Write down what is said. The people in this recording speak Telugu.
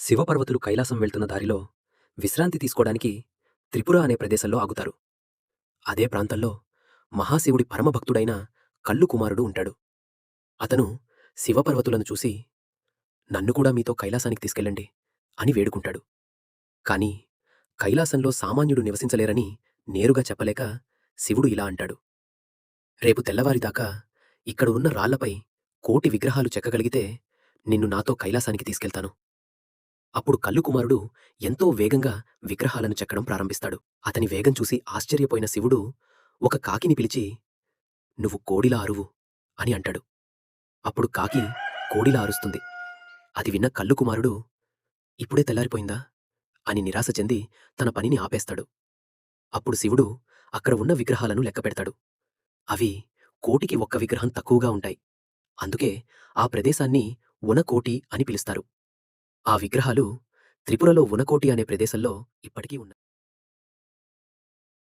శివపర్వతులు కైలాసం వెళ్తున్న దారిలో విశ్రాంతి తీసుకోవడానికి త్రిపుర అనే ప్రదేశంలో ఆగుతారు. అదే ప్రాంతంలో మహాశివుడి పరమభక్తుడైన కల్లు కుమారుడు ఉంటాడు. అతను శివపర్వతులను చూసి, "నన్ను కూడా మీతో కైలాసానికి తీసుకెళ్ళండి" అని వేడుకుంటాడు. కానీ కైలాసంలో సామాన్యుడు నివసించలేరని నేరుగా చెప్పలేక శివుడు ఇలా అంటాడు, "రేపు తెల్లవారిదాకా ఇక్కడ ఉన్న రాళ్లపై 1,00,00,000 విగ్రహాలు చెక్కగలిగితే నిన్ను నాతో కైలాసానికి తీసుకెళ్తాను." అప్పుడు కల్లు కుమారుడు ఎంతో వేగంగా విగ్రహాలను చెక్కడం ప్రారంభిస్తాడు. అతని వేగం చూసి ఆశ్చర్యపోయిన శివుడు ఒక కాకిని పిలిచి, "నువ్వు కోడిలా అరువు" అని అంటాడు. అప్పుడు కాకి కోడిలా అరుస్తుంది. అది విన్న కల్లు కుమారుడు, "ఇప్పుడే తెల్లారిపోయిందా?" అని నిరాశ చెంది తన పనిని ఆపేస్తాడు. అప్పుడు శివుడు అక్కడ ఉన్న విగ్రహాలను లెక్కపెడతాడు. అవి 1,00,00,000కి ఒక్క విగ్రహం తక్కువగా ఉంటాయి. అందుకే ఆ ప్రదేశాన్ని ఉనకోటి అని పిలుస్తారు. ఆ విగ్రహాలు త్రిపురలో ఉనకోటి అనే ప్రదేశంలో ఇప్పటికీ ఉన్నాయి.